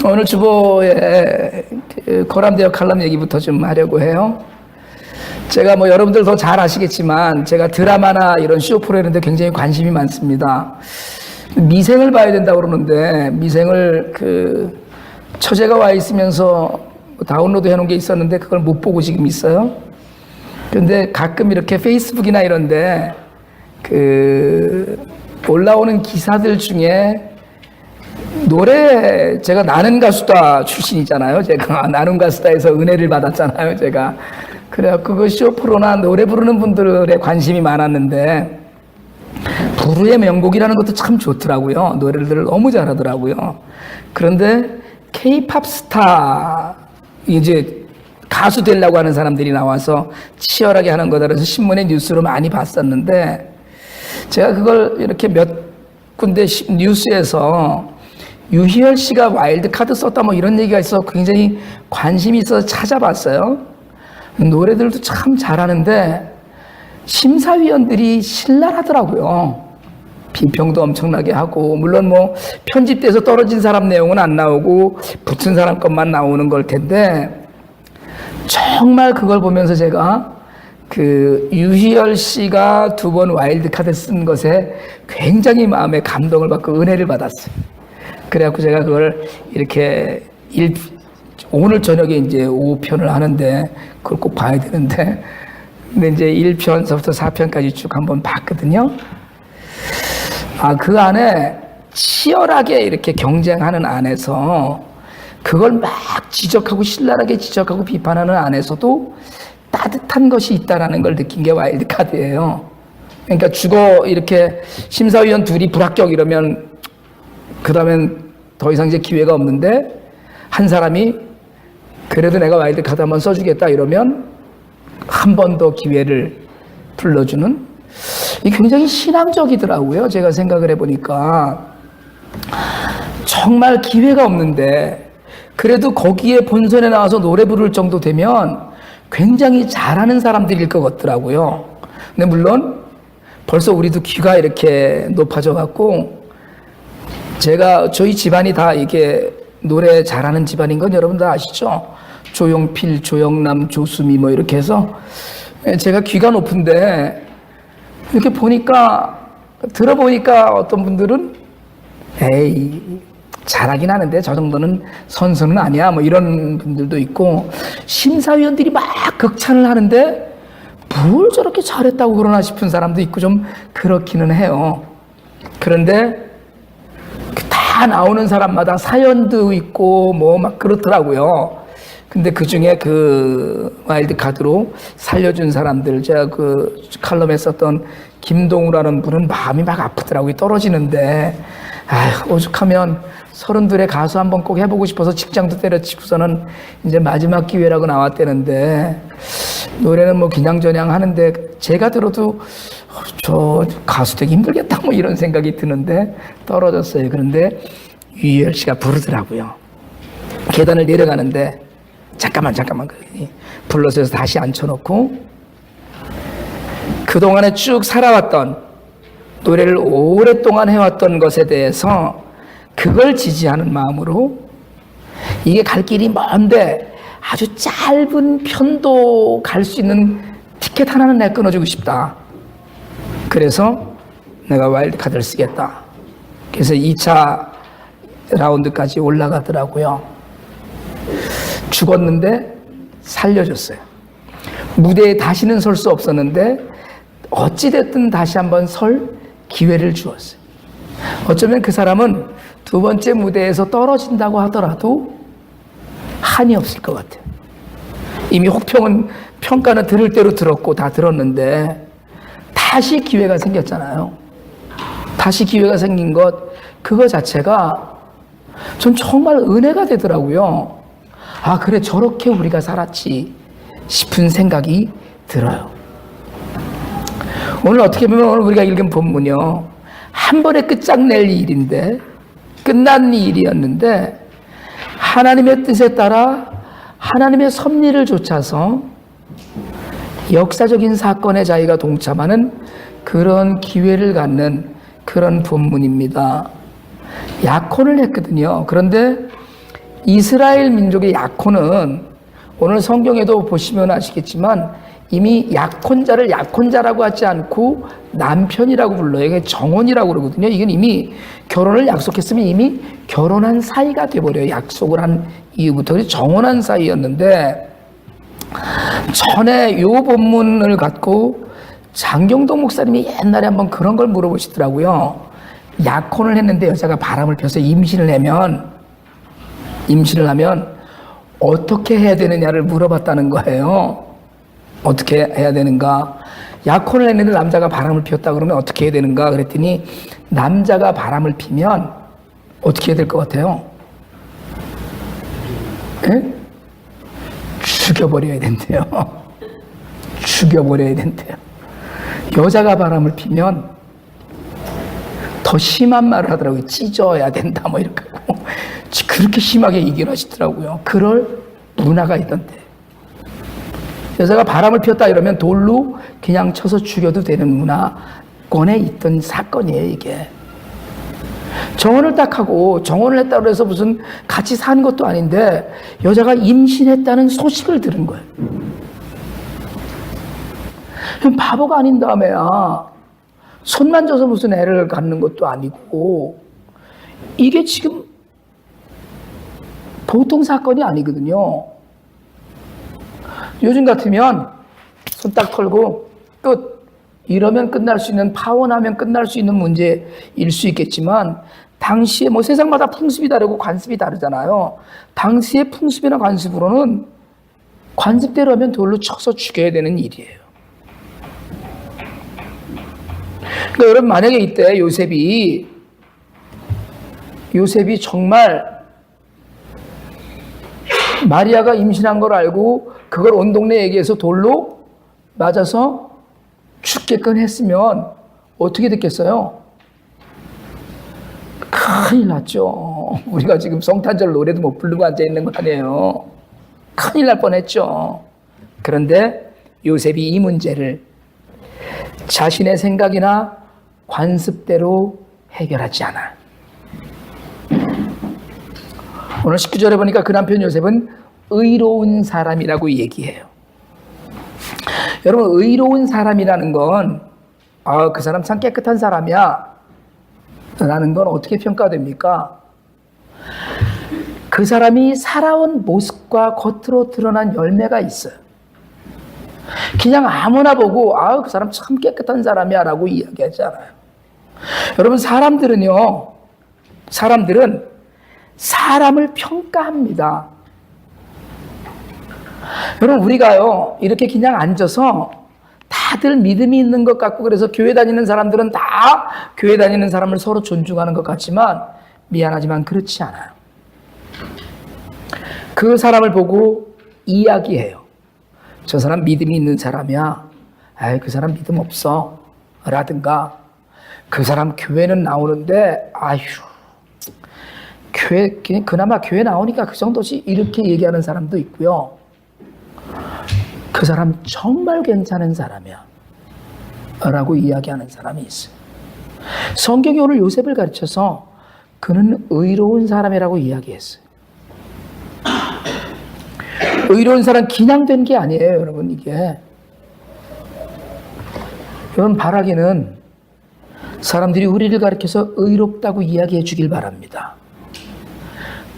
오늘 주보에 거람되어 칼럼 얘기부터 좀 하려고 해요. 제가 여러분들 더 잘 아시겠지만 제가 드라마나 이런 쇼 프로그램에 굉장히 관심이 많습니다. 미생을 봐야 된다고 그러는데 미생을 처제가 와 있으면서 다운로드 해놓은 게 있었는데 그걸 못 보고 지금 있어요. 근데 가끔 이렇게 페이스북이나 이런데 올라오는 기사들 중에 노래, 제가 나는 가수다 출신이잖아요. 제가 나는 가수다에서 은혜를 받았잖아요. 제가 그래갖고 그 쇼프로나 노래 부르는 분들의 관심이 많았는데 부르의 명곡이라는 것도 참 좋더라고요. 노래를 너무 잘하더라고요. 그런데 K-팝 스타 이제 가수 되려고 하는 사람들이 나와서 치열하게 하는 거다 그래서 신문에 뉴스로 많이 봤었는데 제가 그걸 이렇게 몇 군데 뉴스에서 유희열 씨가 와일드카드 썼다 이런 얘기가 있어서 굉장히 관심이 있어서 찾아봤어요. 노래들도 참 잘하는데 심사위원들이 신랄하더라고요. 비평도 엄청나게 하고 물론 편집돼서 떨어진 사람 내용은 안 나오고 붙은 사람 것만 나오는 걸 텐데 정말 그걸 보면서 제가 유희열 씨가 2번 와일드카드 쓴 것에 굉장히 마음에 감동을 받고 은혜를 받았어요. 그래갖고 제가 그걸 이렇게 오늘 저녁에 이제 5편을 하는데 그걸 꼭 봐야 되는데 근데 이제 1편서부터 4편까지 쭉 한번 봤거든요. 그 안에 치열하게 이렇게 경쟁하는 안에서 그걸 막 지적하고 신랄하게 지적하고 비판하는 안에서도 따뜻한 것이 있다라는 걸 느낀 게 와일드카드예요. 그러니까 이렇게 심사위원 둘이 불합격 이러면 그 다음엔 더 이상 이제 기회가 없는데 한 사람이 그래도 내가 와일드카드 한번 써주겠다 이러면 한 번 더 기회를 불러주는 이 굉장히 신앙적이더라고요. 제가 생각을 해보니까 정말 기회가 없는데 그래도 거기에 본선에 나와서 노래 부를 정도 되면 굉장히 잘하는 사람들일 것 같더라고요. 근데 물론 벌써 우리도 귀가 이렇게 높아져 갖고 저희 집안이 다 이게 노래 잘하는 집안인 건 여러분 다 아시죠? 조용필, 조영남, 조수미 이렇게 해서 제가 귀가 높은데 이렇게 들어보니까 어떤 분들은 에이 잘하긴 하는데 저 정도는 선수는 아니야 이런 분들도 있고 심사위원들이 막 극찬을 하는데 뭘 저렇게 잘했다고 그러나 싶은 사람도 있고 좀 그렇기는 해요. 그런데 다 나오는 사람마다 사연도 있고 막 그렇더라고요. 근데 그 중에 와일드카드로 살려준 사람들, 제가 칼럼에 썼던 김동우라는 분은 마음이 막 아프더라고요. 떨어지는데, 오죽하면 32에 가수 한번 꼭 해보고 싶어서 직장도 때려치고서는 이제 마지막 기회라고 나왔다는데, 노래는 기냥저냥 하는데, 제가 들어도 저 가수 되기 힘들겠다 이런 생각이 드는데, 떨어졌어요. 그런데 유희열 씨가 부르더라고요. 계단을 내려가는데, 잠깐만 불러서 다시 앉혀놓고 그동안에 쭉 살아왔던 노래를 오랫동안 해왔던 것에 대해서 그걸 지지하는 마음으로 이게 갈 길이 먼데 아주 짧은 편도 갈 수 있는 티켓 하나는 내가 끊어주고 싶다. 그래서 내가 와일드카드를 쓰겠다. 그래서 2차 라운드까지 올라가더라고요. 죽었는데 살려줬어요. 무대에 다시는 설 수 없었는데 어찌됐든 다시 한번 설 기회를 주었어요. 어쩌면 그 사람은 2번째 무대에서 떨어진다고 하더라도 한이 없을 것 같아요. 이미 혹평은 평가는 들을 대로 들었고 다 들었는데 다시 기회가 생겼잖아요. 다시 기회가 생긴 그거 자체가 전 정말 은혜가 되더라고요. 그래 저렇게 우리가 살았지 싶은 생각이 들어요. 오늘 어떻게 보면 오늘 우리가 읽은 본문이요, 한 번에 끝장낼 일인데 끝난 일이었는데 하나님의 뜻에 따라 하나님의 섭리를 좇아서 역사적인 사건에 자기가 동참하는 그런 기회를 갖는 그런 본문입니다. 약혼을 했거든요. 그런데 이스라엘 민족의 약혼은 오늘 성경에도 보시면 아시겠지만 이미 약혼자를 약혼자라고 하지 않고 남편이라고 불러요. 이게 정혼이라고 그러거든요. 이건 이미 결혼을 약속했으면 이미 결혼한 사이가 돼버려요. 약속을 한 이후부터. 그래서 정혼한 사이였는데 전에 요 본문을 갖고 장경동 목사님이 옛날에 한번 그런 걸 물어보시더라고요. 약혼을 했는데 여자가 바람을 펴서 임신을 하면 어떻게 해야 되느냐를 물어봤다는 거예요. 어떻게 해야 되는가? 약혼을 했는데 남자가 바람을 피웠다 그러면 어떻게 해야 되는가? 그랬더니 남자가 바람을 피면 어떻게 해야 될 것 같아요? 에? 죽여버려야 된대요. 죽여버려야 된대요. 여자가 바람을 피면 더 심한 말을 하더라고요. 찢어야 된다 뭐 이렇게 하고 그렇게 심하게 얘기를 하시더라고요. 그럴 문화가 있던데. 여자가 바람을 피웠다 이러면 돌로 그냥 쳐서 죽여도 되는 문화권에 있던 사건이에요, 이게. 정혼을 딱 하고 정혼을 했다고 해서 무슨 같이 산 것도 아닌데 여자가 임신했다는 소식을 들은 거예요. 바보가 아닌 다음에야 손만 져서 무슨 애를 갖는 것도 아니고 이게 지금 보통 사건이 아니거든요. 요즘 같으면 손 딱 털고 끝. 이러면 끝날 수 있는, 파혼하면 끝날 수 있는 문제일 수 있겠지만 당시에 뭐 세상마다 풍습이 다르고 관습이 다르잖아요. 당시의 풍습이나 관습으로는 관습대로 하면 돌로 쳐서 죽여야 되는 일이에요. 그러니까 여러분 만약에 이때 요셉이 정말 마리아가 임신한 걸 알고 그걸 온 동네에 얘기해서 돌로 맞아서 죽게끔 했으면 어떻게 됐겠어요? 큰일 났죠. 우리가 지금 성탄절 노래도 못 부르고 앉아있는 거 아니에요. 큰일 날 뻔했죠. 그런데 요셉이 이 문제를 자신의 생각이나 관습대로 해결하지 않아. 오늘 19절에 보니까 그 남편 요셉은 의로운 사람이라고 얘기해요. 여러분, 의로운 사람이라는 건 그 사람 참 깨끗한 사람이야 라는 건 어떻게 평가됩니까? 그 사람이 살아온 모습과 겉으로 드러난 열매가 있어요. 그냥 아무나 보고 그 사람 참 깨끗한 사람이야 라고 이야기하지 않아요. 여러분, 사람들은 사람을 평가합니다. 여러분, 우리가요 이렇게 그냥 앉아서 다들 믿음이 있는 것 같고 그래서 교회 다니는 사람들은 다 교회 다니는 사람을 서로 존중하는 것 같지만 미안하지만 그렇지 않아요. 그 사람을 보고 이야기해요. 저 사람 믿음이 있는 사람이야. 그 사람 믿음 없어 라든가 그 사람 교회는 나오는데 교회 그나마 교회 나오니까 그 정도지 이렇게 얘기하는 사람도 있고요. 그 사람 정말 괜찮은 사람이야 라고 이야기하는 사람이 있어요. 성경이 오늘 요셉을 가르쳐서 그는 의로운 사람이라고 이야기했어요. 의로운 사람 그냥 된 게 아니에요, 여러분. 이게 여러분, 바라기는 사람들이 우리를 가르쳐서 의롭다고 이야기해 주길 바랍니다.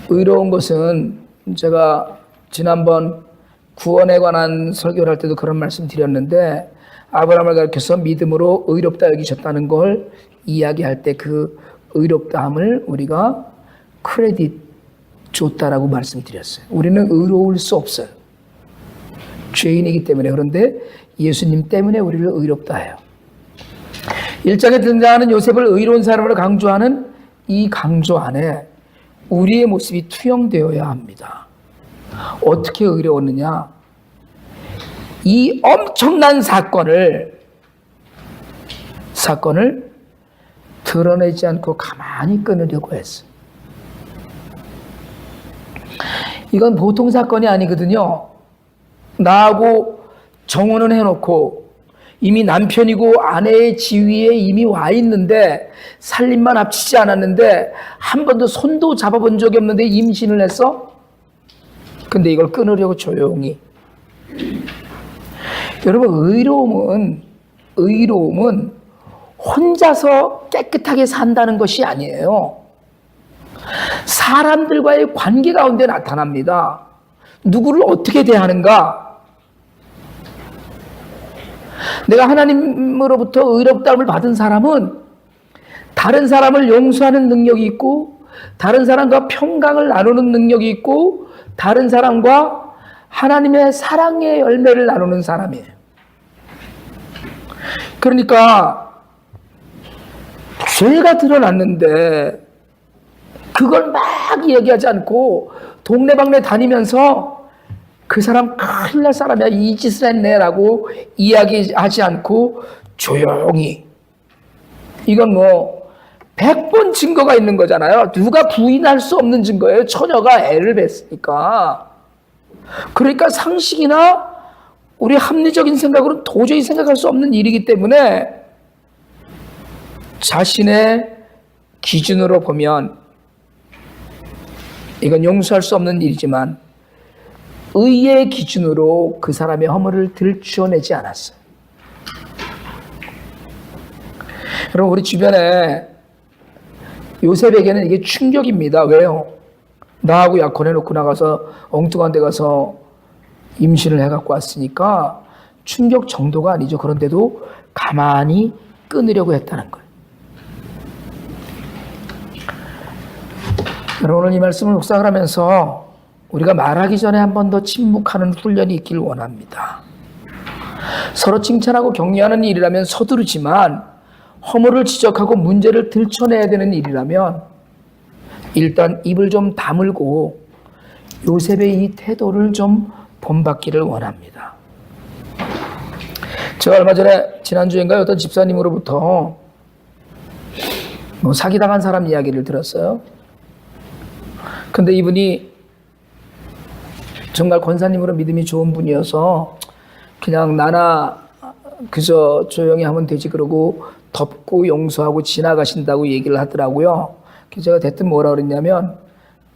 의로운 것은 제가 지난번 구원에 관한 설교를 할 때도 그런 말씀 드렸는데 아브라함을 가르쳐서 믿음으로 의롭다 여기셨다는 걸 이야기할 때 그 의롭다함을 우리가 크레딧 줬다라고 말씀드렸어요. 우리는 의로울 수 없어요. 죄인이기 때문에. 그런데 예수님 때문에 우리를 의롭다 해요. 1장에 등장하는 요셉을 의로운 사람으로 강조하는 이 강조 안에 우리의 모습이 투영되어야 합니다. 어떻게 의로웠느냐? 이 엄청난 사건을 드러내지 않고 가만히 끊으려고 했어요. 이건 보통 사건이 아니거든요. 나하고 정혼은 해놓고 이미 남편이고 아내의 지위에 이미 와 있는데 살림만 합치지 않았는데 한 번도 손도 잡아본 적이 없는데 임신을 했어? 근데 이걸 끊으려고 조용히. 여러분, 의로움은 혼자서 깨끗하게 산다는 것이 아니에요. 사람들과의 관계 가운데 나타납니다. 누구를 어떻게 대하는가? 내가 하나님으로부터 의롭다함을 받은 사람은 다른 사람을 용서하는 능력이 있고, 다른 사람과 평강을 나누는 능력이 있고, 다른 사람과 하나님의 사랑의 열매를 나누는 사람이에요. 그러니까 죄가 드러났는데 그걸 막 얘기하지 않고 동네방네 다니면서 그 사람 큰일 날 사람이야, 이 짓을 했네 라고 이야기하지 않고 조용히. 이건 뭐 100번 증거가 있는 거잖아요. 누가 부인할 수 없는 증거예요. 처녀가 애를 뱄으니까. 그러니까 상식이나 우리 합리적인 생각으로는 도저히 생각할 수 없는 일이기 때문에 자신의 기준으로 보면 이건 용서할 수 없는 일이지만 의의 기준으로 그 사람의 허물을 들추어내지 않았어요. 여러분, 우리 주변에 요셉에게는 이게 충격입니다. 왜요? 나하고 약혼해놓고 나가서 엉뚱한 데 가서 임신을 해갖고 왔으니까 충격 정도가 아니죠. 그런데도 가만히 끊으려고 했다는 거예요. 여러분, 오늘 이 말씀을 묵상을 하면서 우리가 말하기 전에 한 번 더 침묵하는 훈련이 있길 원합니다. 서로 칭찬하고 격려하는 일이라면 서두르지만 허물을 지적하고 문제를 들춰내야 되는 일이라면 일단 입을 좀 다물고 요셉의 이 태도를 좀 본받기를 원합니다. 제가 얼마 전에 지난주인가요? 어떤 집사님으로부터 사기당한 사람 이야기를 들었어요. 근데 이분이 정말 권사님으로 믿음이 좋은 분이어서 그냥 나나 그저 조용히 하면 되지 그러고 덮고 용서하고 지나가신다고 얘기를 하더라고요. 그래서 제가 대뜸 뭐라 그랬냐면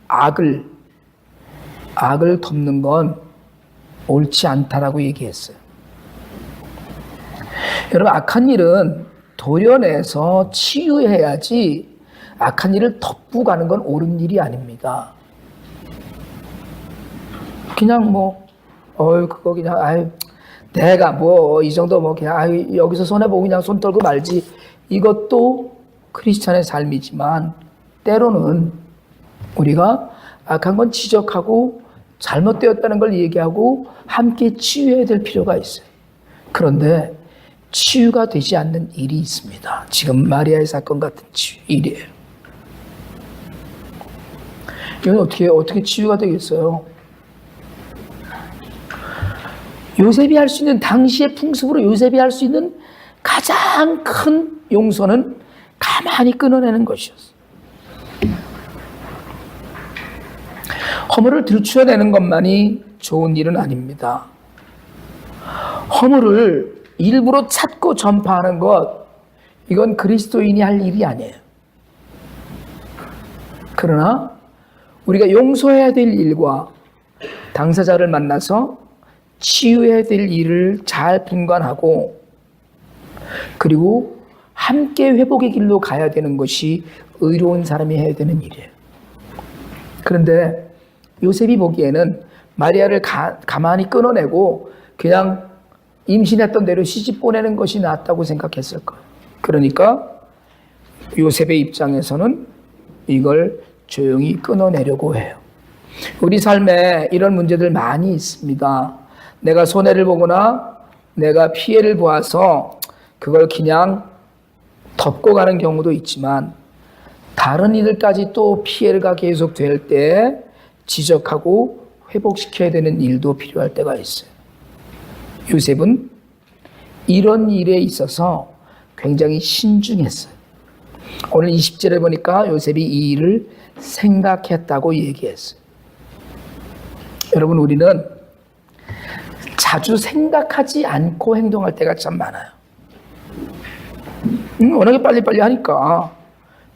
악을 덮는 건 옳지 않다라고 얘기했어요. 여러분, 악한 일은 도려내서 치유해야지 악한 일을 덮고 가는 건 옳은 일이 아닙니다. 그냥 그거 그냥 내가 이 정도 그냥 여기서 손해보고 그냥 손 떨고 말지. 이것도 크리스찬의 삶이지만 때로는 우리가 악한 건 지적하고 잘못되었다는 걸 얘기하고 함께 치유해야 될 필요가 있어요. 그런데 치유가 되지 않는 일이 있습니다. 지금 마리아의 사건 같은 일이에요. 이건 어떻게 치유가 되겠어요? 요셉이 할 수 있는, 당시의 풍습으로 요셉이 할 수 있는 가장 큰 용서는 가만히 끊어내는 것이었어요. 허물을 들추어내는 것만이 좋은 일은 아닙니다. 허물을 일부러 찾고 전파하는 것, 이건 그리스도인이 할 일이 아니에요. 그러나 우리가 용서해야 될 일과 당사자를 만나서 치유해야 될 일을 잘 분간하고 그리고 함께 회복의 길로 가야 되는 것이 의로운 사람이 해야 되는 일이에요. 그런데 요셉이 보기에는 마리아를 가만히 끊어내고 그냥 임신했던 대로 시집 보내는 것이 낫다고 생각했을 거예요. 그러니까 요셉의 입장에서는 이걸 조용히 끊어내려고 해요. 우리 삶에 이런 문제들 많이 있습니다. 내가 손해를 보거나 내가 피해를 보아서 그걸 그냥 덮고 가는 경우도 있지만 다른 이들까지 또 피해가 계속될 때 지적하고 회복시켜야 되는 일도 필요할 때가 있어요. 요셉은 이런 일에 있어서 굉장히 신중했어요. 오늘 20절에 보니까 요셉이 이 일을 생각했다고 얘기했어요. 여러분, 우리는 자주 생각하지 않고 행동할 때가 참 많아요. 워낙에 빨리빨리 하니까.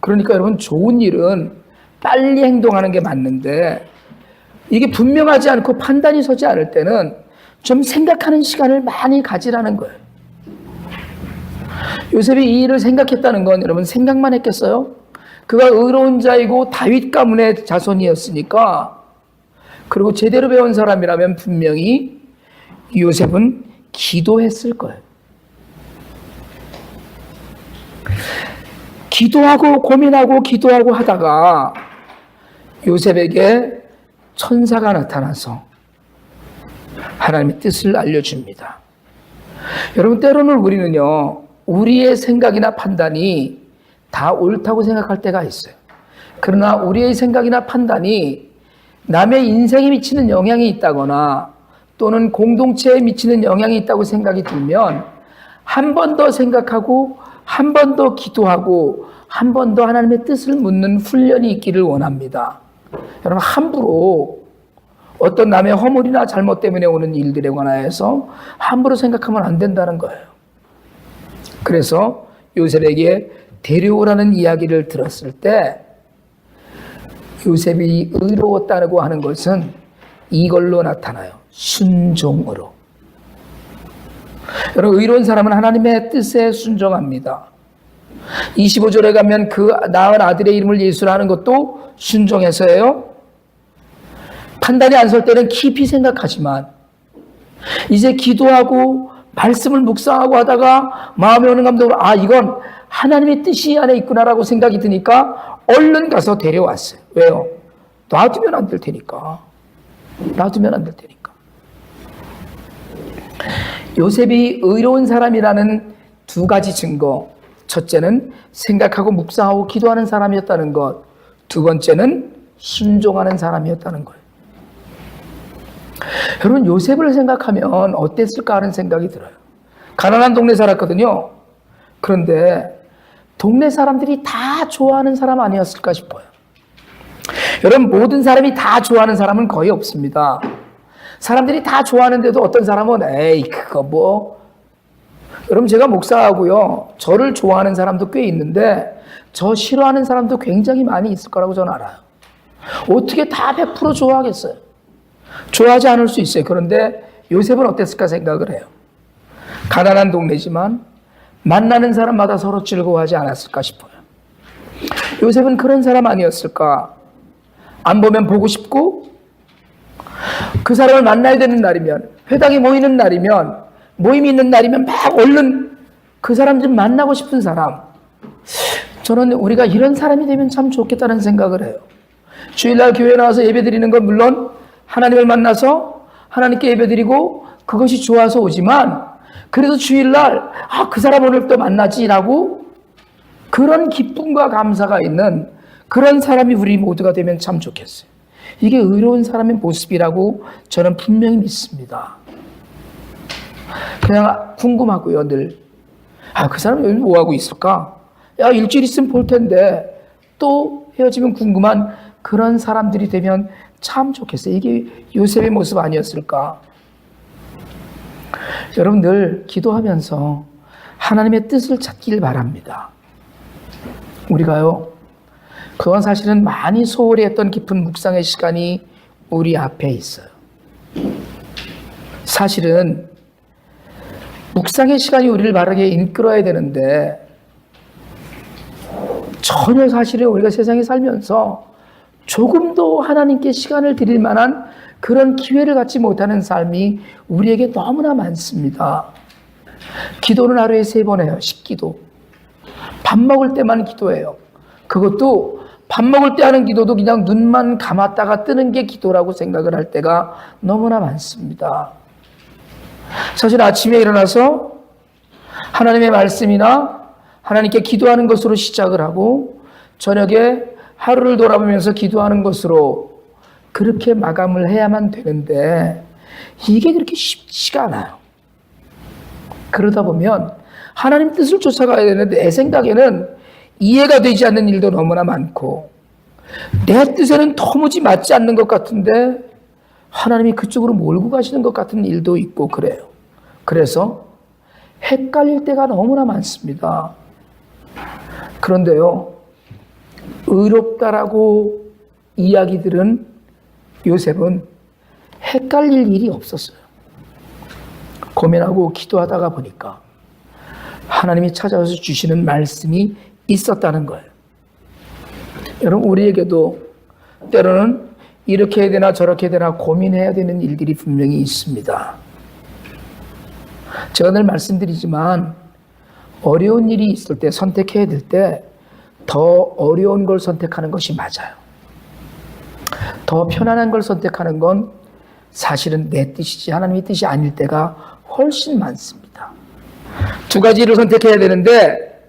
그러니까 여러분, 좋은 일은 빨리 행동하는 게 맞는데 이게 분명하지 않고 판단이 서지 않을 때는 좀 생각하는 시간을 많이 가지라는 거예요. 요셉이 이 일을 생각했다는 건 여러분 생각만 했겠어요? 그가 의로운 자이고 다윗 가문의 자손이었으니까, 그리고 제대로 배운 사람이라면 분명히 요셉은 기도했을 거예요. 기도하고 고민하고 기도하고 하다가 요셉에게 천사가 나타나서 하나님의 뜻을 알려줍니다. 여러분, 때로는 우리는요, 우리의 생각이나 판단이 다 옳다고 생각할 때가 있어요. 그러나 우리의 생각이나 판단이 남의 인생에 미치는 영향이 있다거나 또는 공동체에 미치는 영향이 있다고 생각이 들면 한 번 더 생각하고 한 번 더 기도하고 한 번 더 하나님의 뜻을 묻는 훈련이 있기를 원합니다. 여러분, 함부로 어떤 남의 허물이나 잘못 때문에 오는 일들에 관하여서 함부로 생각하면 안 된다는 거예요. 그래서 요셉에게 데려오라는 이야기를 들었을 때 요셉이 의로웠다고 하는 것은 이걸로 나타나요. 순종으로. 여러분, 의로운 사람은 하나님의 뜻에 순종합니다. 25절에 가면 그 낳은 아들의 이름을 예수라 하는 것도 순종해서예요. 판단이 안 설 때는 깊이 생각하지만 이제 기도하고 말씀을 묵상하고 하다가 마음에 오는 감동으로 이건 하나님의 뜻이 안에 있구나라고 생각이 드니까 얼른 가서 데려왔어요. 왜요? 놔두면 안 될 테니까. 놔두면 안 될 테니까. 요셉이 의로운 사람이라는 두 가지 증거. 첫째는 생각하고 묵상하고 기도하는 사람이었다는 것. 두 번째는 순종하는 사람이었다는 거예요. 여러분, 요셉을 생각하면 어땠을까 하는 생각이 들어요. 가난한 동네 살았거든요. 그런데 동네 사람들이 다 좋아하는 사람 아니었을까 싶어요. 여러분, 모든 사람이 다 좋아하는 사람은 거의 없습니다. 사람들이 다 좋아하는데도 어떤 사람은 에이 그거 뭐. 여러분, 제가 목사하고요, 저를 좋아하는 사람도 꽤 있는데 저 싫어하는 사람도 굉장히 많이 있을 거라고 저는 알아요. 어떻게 다 100% 좋아하겠어요? 좋아하지 않을 수 있어요. 그런데 요셉은 어땠을까 생각을 해요. 가난한 동네지만 만나는 사람마다 서로 즐거워하지 않았을까 싶어요. 요셉은 그런 사람 아니었을까? 안 보면 보고 싶고, 그 사람을 만나야 되는 날이면, 회당에 모이는 날이면, 모임이 있는 날이면 막 얼른 그 사람 좀 만나고 싶은 사람. 저는 우리가 이런 사람이 되면 참 좋겠다는 생각을 해요. 주일날 교회에 나와서 예배드리는 건 물론 하나님을 만나서 하나님께 예배드리고 그것이 좋아서 오지만, 그래도 주일날 그 사람 오늘 또 만나지라고 그런 기쁨과 감사가 있는 그런 사람이 우리 모두가 되면 참 좋겠어요. 이게 의로운 사람의 모습이라고 저는 분명히 믿습니다. 그냥 궁금하고요, 늘. 그 사람 여기 뭐 하고 있을까? 일주일 있으면 볼 텐데. 또 헤어지면 궁금한 그런 사람들이 되면 참 좋겠어요. 이게 요셉의 모습 아니었을까? 여러분, 늘 기도하면서 하나님의 뜻을 찾길 바랍니다. 우리가요, 그건 사실은 많이 소홀히 했던 깊은 묵상의 시간이 우리 앞에 있어요. 사실은 묵상의 시간이 우리를 바르게 이끌어야 되는데 전혀 사실은 우리가 세상에 살면서 조금도 하나님께 시간을 드릴 만한 그런 기회를 갖지 못하는 삶이 우리에게 너무나 많습니다. 기도는 하루에 3번 해요. 식기도. 밥 먹을 때만 기도해요. 그것도 밥 먹을 때 하는 기도도 그냥 눈만 감았다가 뜨는 게 기도라고 생각을 할 때가 너무나 많습니다. 사실 아침에 일어나서 하나님의 말씀이나 하나님께 기도하는 것으로 시작을 하고 저녁에 하루를 돌아보면서 기도하는 것으로 그렇게 마감을 해야만 되는데 이게 그렇게 쉽지가 않아요. 그러다 보면 하나님 뜻을 쫓아가야 되는데 내 생각에는 이해가 되지 않는 일도 너무나 많고 내 뜻에는 도무지 맞지 않는 것 같은데 하나님이 그쪽으로 몰고 가시는 것 같은 일도 있고 그래요. 그래서 헷갈릴 때가 너무나 많습니다. 그런데요, 의롭다라고 이야기들은 요셉은 헷갈릴 일이 없었어요. 고민하고 기도하다가 보니까 하나님이 찾아와서 주시는 말씀이 있었다는 거예요. 여러분, 우리에게도 때로는 이렇게 해야 되나 저렇게 해야 되나 고민해야 되는 일들이 분명히 있습니다. 제가 늘 말씀드리지만 어려운 일이 있을 때, 선택해야 될 때 더 어려운 걸 선택하는 것이 맞아요. 더 편안한 걸 선택하는 건 사실은 내 뜻이지 하나님의 뜻이 아닐 때가 훨씬 많습니다. 두 가지를 선택해야 되는데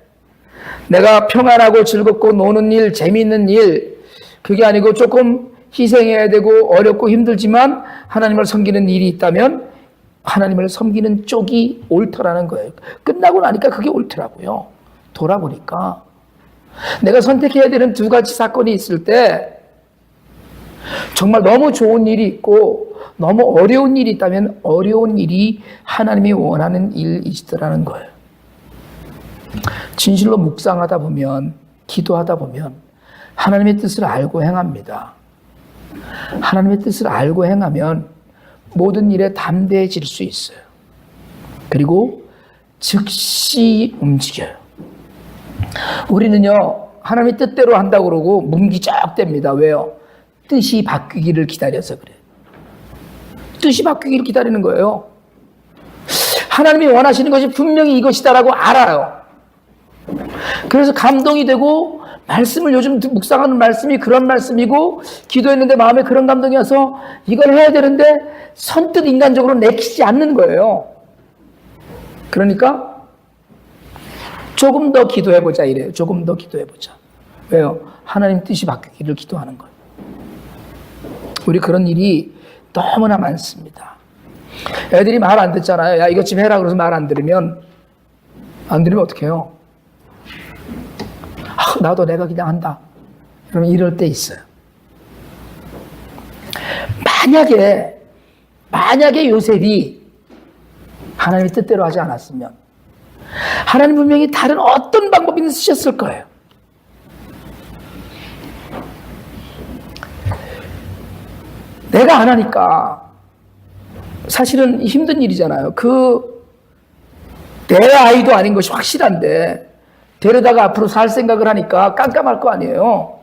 내가 평안하고 즐겁고 노는 일, 재미있는 일, 그게 아니고 조금 희생해야 되고 어렵고 힘들지만 하나님을 섬기는 일이 있다면 하나님을 섬기는 쪽이 옳더라는 거예요. 끝나고 나니까 그게 옳더라고요. 돌아보니까 내가 선택해야 되는 두 가지 사건이 있을 때 정말 너무 좋은 일이 있고 너무 어려운 일이 있다면 어려운 일이 하나님이 원하는 일이시더라는 거예요. 진실로 묵상하다 보면, 기도하다 보면 하나님의 뜻을 알고 행합니다. 하나님의 뜻을 알고 행하면 모든 일에 담대해질 수 있어요. 그리고 즉시 움직여요. 우리는요, 하나님의 뜻대로 한다고 그러고 문기적됩니다. 왜요? 뜻이 바뀌기를 기다려서 그래요. 뜻이 바뀌기를 기다리는 거예요. 하나님이 원하시는 것이 분명히 이것이다라고 알아요. 그래서 감동이 되고 말씀을 요즘 묵상하는 말씀이 그런 말씀이고 기도했는데 마음에 그런 감동이 와서 이걸 해야 되는데 선뜻 인간적으로 내키지 않는 거예요. 그러니까 조금 더 기도해보자 이래요. 조금 더 기도해보자. 왜요? 하나님 뜻이 바뀌기를 기도하는 거예요. 우리 그런 일이 너무나 많습니다. 애들이 말 안 듣잖아요. 야, 이것 좀 해라 그래서 말 안 들으면 어떻게 해요? 나도 내가 그냥 한다. 그러면 이럴 때 있어요. 만약에 요셉이 하나님의 뜻대로 하지 않았으면 하나님 분명히 다른 어떤 방법이든 쓰셨을 거예요. 내가 안 하니까 사실은 힘든 일이잖아요. 내 아이도 아닌 것이 확실한데 데려다가 앞으로 살 생각을 하니까 깜깜할 거 아니에요.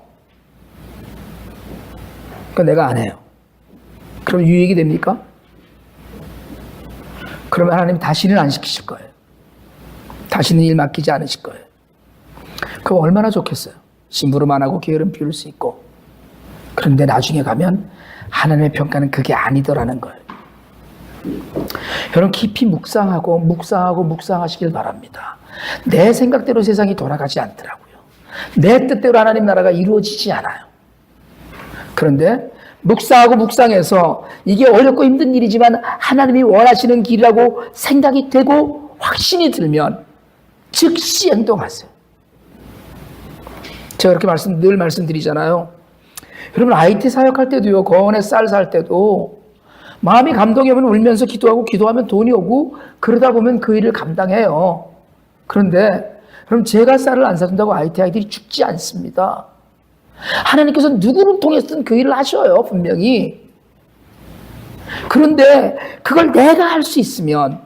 그러니까 내가 안 해요. 그럼 유익이 됩니까? 그러면 하나님 다시는 안 시키실 거예요. 다시는 일 맡기지 않으실 거예요. 그럼 얼마나 좋겠어요. 심부름만 하고 게으름 피울 수 있고. 그런데 나중에 가면 하나님의 평가는 그게 아니더라는 거예요. 여러분 깊이 묵상하시길 바랍니다. 내 생각대로 세상이 돌아가지 않더라고요. 내 뜻대로 하나님 나라가 이루어지지 않아요. 그런데 묵상해서 이게 어렵고 힘든 일이지만 하나님이 원하시는 길이라고 생각이 되고 확신이 들면 즉시 행동하세요. 제가 그렇게 늘 말씀드리잖아요. 여러분 IT 사역할 때도요, 거원에 쌀 살 때도 마음이 감동이 오면 울면서 기도하면 돈이 오고 그러다 보면 그 일을 감당해요. 그런데 그럼 제가 쌀을 안 사준다고 IT 아이들이 죽지 않습니다. 하나님께서 누구를 통해서든 그 일을 하셔요, 분명히. 그런데 그걸 내가 할 수 있으면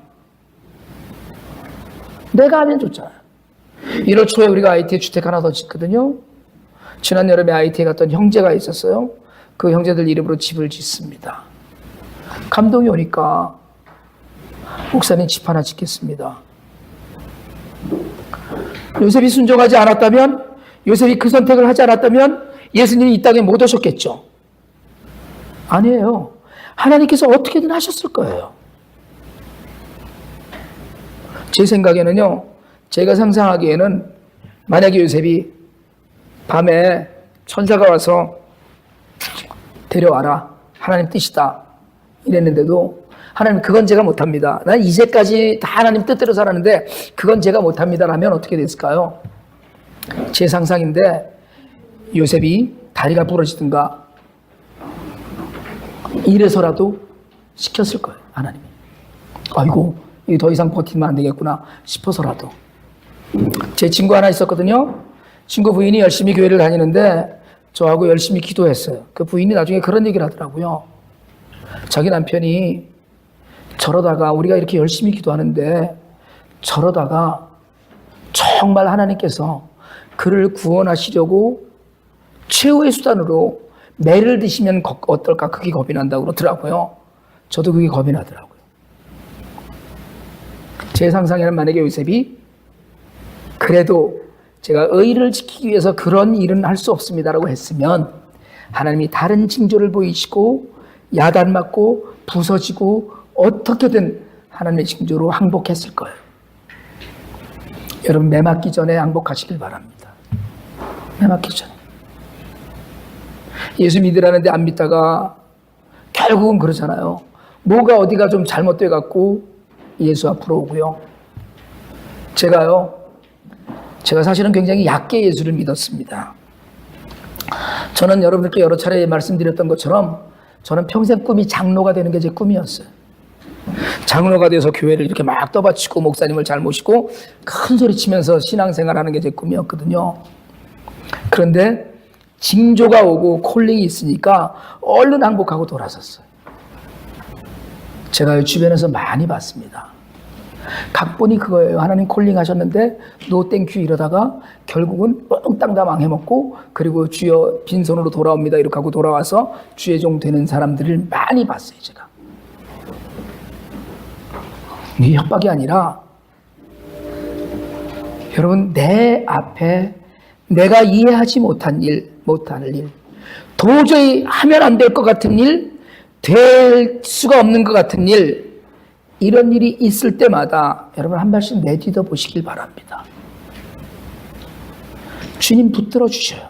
내가 하면 좋잖아요. 1월 초에 우리가 IT에 주택 하나 더 짓거든요. 지난 여름에 IT에 갔던 형제가 있었어요. 그 형제들 이름으로 집을 짓습니다. 감동이 오니까 목사님 집 하나 짓겠습니다. 요셉이 순종하지 않았다면, 요셉이 그 선택을 하지 않았다면 예수님이 이 땅에 못 오셨겠죠? 아니에요. 하나님께서 어떻게든 하셨을 거예요. 제 생각에는요, 제가 상상하기에는 만약에 요셉이 밤에 천사가 와서 데려와라, 하나님 뜻이다 이랬는데도 하나님 그건 제가 못합니다. 난 이제까지 다 하나님 뜻대로 살았는데 그건 제가 못합니다라면 어떻게 됐을까요? 제 상상인데 요셉이 다리가 부러지든가 이래서라도 시켰을 거예요, 하나님이. 아이고, 이거 더 이상 버티면 안 되겠구나 싶어서라도. 제 친구 하나 있었거든요. 친구 부인이 열심히 교회를 다니는데 저하고 열심히 기도했어요. 그 부인이 나중에 그런 얘기를 하더라고요. 자기 남편이 저러다가 우리가 이렇게 열심히 기도하는데 저러다가 정말 하나님께서 그를 구원하시려고 최후의 수단으로 매를 드시면 어떨까 그게 겁이 난다고 그러더라고요. 저도 그게 겁이 나더라고요. 제 상상에는 만약에 요셉이 그래도 제가 의를 지키기 위해서 그런 일은 할 수 없습니다라고 했으면 하나님이 다른 징조를 보이시고 야단 맞고 부서지고 어떻게든 하나님의 징조로 항복했을 거예요. 여러분 매 맞기 전에 항복하시길 바랍니다. 매 맞기 전에. 예수 믿으라는데 안 믿다가 결국은 그러잖아요. 뭐가 어디가 좀 잘못돼 갖고 예수 앞으로 오고요. 제가 사실은 굉장히 얕게 예수를 믿었습니다. 저는 여러분들께 여러 차례 말씀드렸던 것처럼 저는 평생 꿈이 장로가 되는 게 제 꿈이었어요. 장로가 돼서 교회를 이렇게 막 떠받치고 목사님을 잘 모시고 큰 소리 치면서 신앙생활 하는 게 제 꿈이었거든요. 그런데 징조가 오고 콜링이 있으니까 얼른 항복하고 돌아섰어요. 제가 주변에서 많이 봤습니다. 각본이 그거예요. 하나님 콜링 하셨는데 노 땡큐 이러다가 결국은 뻥땅 다 망해먹고 그리고 주여 빈손으로 돌아옵니다 이렇게 하고 돌아와서 주의 종 되는 사람들을 많이 봤어요. 제가. 이게 협박이 아니라 여러분 내 앞에 내가 이해하지 못할 일 도저히 하면 안 될 것 같은 일 될 수가 없는 것 같은 일 이런 일이 있을 때마다 여러분 한 발씩 내딛어 보시길 바랍니다. 주님 붙들어 주셔요.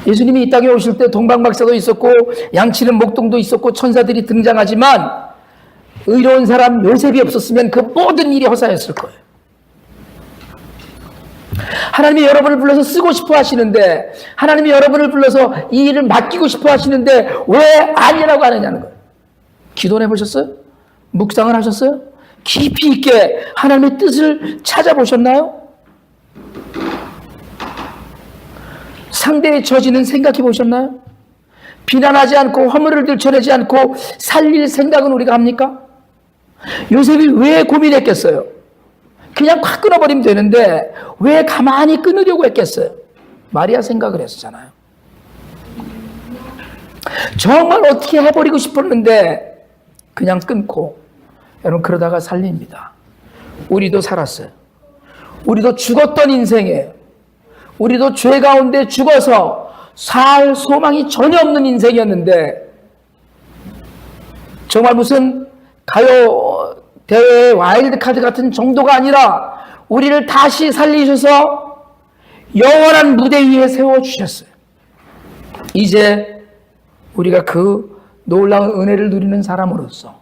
예수님이 이 땅에 오실 때 동방박사도 있었고 양치는 목동도 있었고 천사들이 등장하지만 의로운 사람 요셉이 없었으면 그 모든 일이 허사였을 거예요. 하나님이 여러분을 불러서 쓰고 싶어 하시는데 하나님이 여러분을 불러서 이 일을 맡기고 싶어 하시는데 왜 아니라고 하느냐는 거예요. 기도를 해보셨어요? 묵상을 하셨어요? 깊이 있게 하나님의 뜻을 찾아보셨나요? 상대의 처지는 생각해 보셨나요? 비난하지 않고 허물을 들춰내지 않고 살릴 생각은 우리가 합니까? 요셉이 왜 고민했겠어요? 그냥 확 끊어버리면 되는데 왜 가만히 끊으려고 했겠어요? 마리아 생각을 했었잖아요. 정말 어떻게 해버리고 싶었는데 그냥 끊고 여러분 그러다가 살립니다. 우리도 살았어요. 우리도 죽었던 인생이에요. 우리도 죄 가운데 죽어서 살 소망이 전혀 없는 인생이었는데 정말 무슨 가요 대회 와일드카드 같은 정도가 아니라 우리를 다시 살리셔서 영원한 무대 위에 세워주셨어요. 이제 우리가 그 놀라운 은혜를 누리는 사람으로서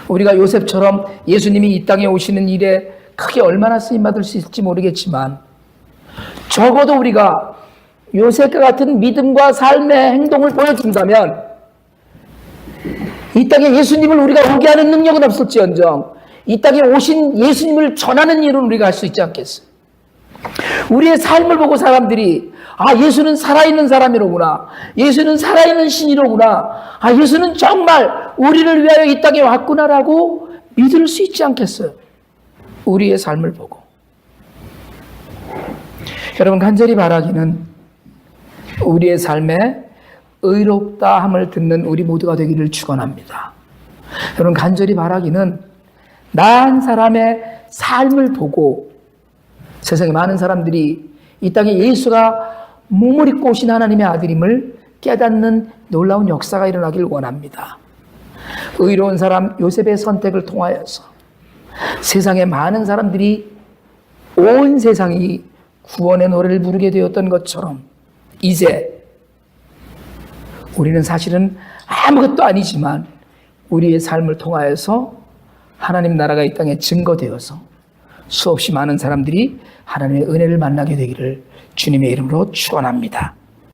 우리가 요셉처럼 예수님이 이 땅에 오시는 일에 크게 얼마나 쓰임받을 수 있을지 모르겠지만 적어도 우리가 요셉과 같은 믿음과 삶의 행동을 보여준다면 이 땅에 예수님을 우리가 오게 하는 능력은 없을지언정 이 땅에 오신 예수님을 전하는 일은 우리가 할 수 있지 않겠어요? 우리의 삶을 보고 사람들이 예수는 살아있는 사람이로구나. 예수는 살아있는 신이로구나. 예수는 정말 우리를 위하여 이 땅에 왔구나라고 믿을 수 있지 않겠어요? 우리의 삶을 보고. 여러분 간절히 바라기는 우리의 삶에 의롭다 함을 듣는 우리 모두가 되기를 축원합니다. 여러분 간절히 바라기는 나 한 사람의 삶을 보고 세상에 많은 사람들이 이 땅에 예수가 몸을 입고 오신 하나님의 아들임을 깨닫는 놀라운 역사가 일어나길 원합니다. 의로운 사람 요셉의 선택을 통하여서 세상에 많은 사람들이 온 세상이 구원의 노래를 부르게 되었던 것처럼 이제 우리는 사실은 아무것도 아니지만 우리의 삶을 통하여서 하나님 나라가 이 땅에 증거되어서 수없이 많은 사람들이 하나님의 은혜를 만나게 되기를 주님의 이름으로 축원합니다.